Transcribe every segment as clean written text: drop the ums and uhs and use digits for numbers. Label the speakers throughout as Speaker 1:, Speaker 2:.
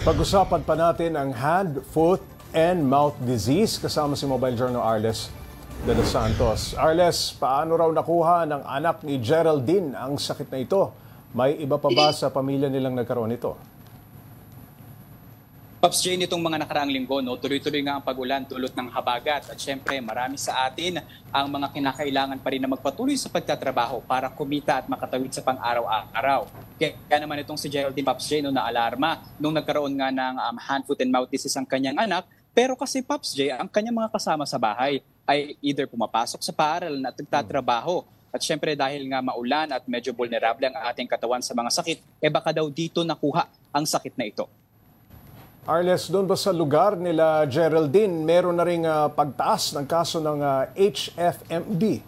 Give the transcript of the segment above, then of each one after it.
Speaker 1: Pag-usapan pa natin ang hand, foot, and mouth disease kasama si Mobile Journal Arles de los Santos. Arles, paano raw nakuha ng anak ni Geraldine ang sakit na ito? May iba pa ba sa pamilya nilang nagkaroon nito?
Speaker 2: Pops Jay, nitong mga nakaraang linggo, tuloy-tuloy nga ang pag-ulan dulot ng habagat. At syempre, marami sa atin ang mga kinakailangan pa rin na magpatuloy sa pagtatrabaho para kumita at makatawid sa pang-araw-araw. Kaya naman itong si Geraldine, Pops Jay, naalarma nung nagkaroon nga ng hand, foot, and mouth disease ang kanyang anak. Pero kasi Pops Jay, ang kanyang mga kasama sa bahay ay either pumapasok sa paaralan at nagtatrabaho. At syempre dahil nga maulan at medyo vulnerable ang ating katawan sa mga sakit, baka daw dito nakuha ang sakit na ito.
Speaker 1: Arles, doon ba sa lugar nila Geraldine, meron na ring pagtaas ng kaso ng HFMD?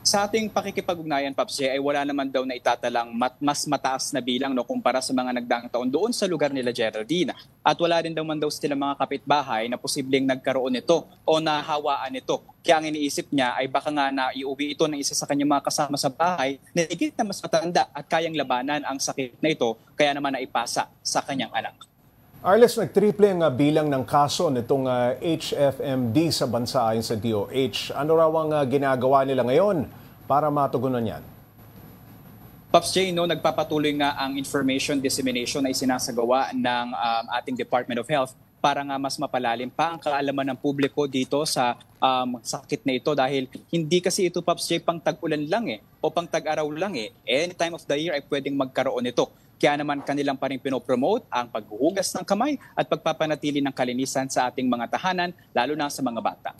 Speaker 2: Sa ating pakikipag-ugnayan, Pops Jay, ay wala naman daw na itatalang mas mataas na bilang kumpara sa mga nagdaang taon doon sa lugar nila Geraldine. At wala rin daw man daw sila mga kapitbahay na posibleng nagkaroon nito o nahawaan nito. Kaya ang iniisip niya ay baka nga na iuwi ito ng isa sa kanyang mga kasama sa bahay na higit na mas matanda at kayang labanan ang sakit na ito, kaya naman naipasa sa kanyang anak.
Speaker 1: Arles, nagtriple ang bilang ng kaso nitong HFMD sa bansa ayon sa DOH. Ano raw ang ginagawa nila ngayon para matugunan yan?
Speaker 2: Pops Jay, nagpapatuloy nga ang information dissemination na isinasagawa ng ating Department of Health para nga mas mapalalim pa ang kaalaman ng publiko dito sa sakit na ito dahil hindi kasi ito, Pops Jay, pang tag-ulan lang o pang tag-araw lang Any time of the year ay pwedeng magkaroon nito. Kaya naman kanilang pa rin pinopromote ang paghuhugas ng kamay at pagpapanatili ng kalinisan sa ating mga tahanan, lalo na sa mga bata.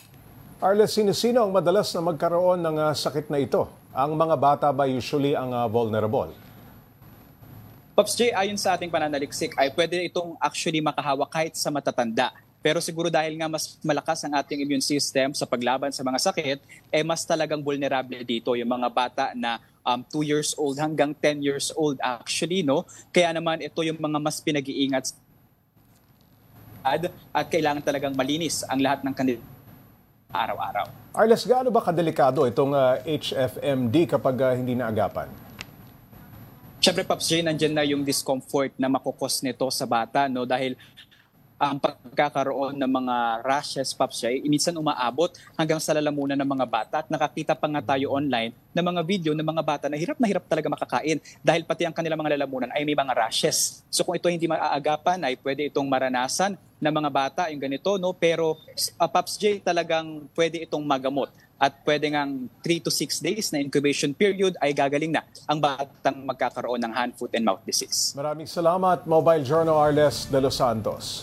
Speaker 1: Arles, sino-sino ang madalas na magkaroon ng sakit na ito? Ang mga bata ba usually ang vulnerable?
Speaker 2: Pops Jay, ayon sa ating pananaliksik ay pwede itong actually makahawa kahit sa matatanda. Pero siguro dahil nga mas malakas ang ating immune system sa paglaban sa mga sakit, mas talagang vulnerable dito yung mga bata na 2 years old hanggang 10 years old actually, Kaya naman ito yung mga mas pinag-iingat at kailangan talagang malinis ang lahat ng kanila araw-araw.
Speaker 1: Arles, gaano ba kadelikado itong HFMD kapag hindi naagapan?
Speaker 2: Siyempre, Pops Jay, nandyan na yung discomfort na makukos nito sa bata, dahil ang pagkakaroon ng mga rashes, Pops Jay, minsan umaabot hanggang sa lalamunan ng mga bata at nakakita pa nga tayo online ng mga video ng mga bata na hirap talaga makakain dahil pati ang kanilang mga lalamunan ay may mga rashes. So kung ito hindi maaagapan ay pwede itong maranasan ng mga bata yung ganito, pero Pops Jay, talagang pwede itong magamot at pwede ngang 3 to 6 days na incubation period ay gagaling na ang batang magkakaroon ng hand, foot, and mouth disease.
Speaker 1: Maraming salamat, Mobile Journal Arles de los Santos.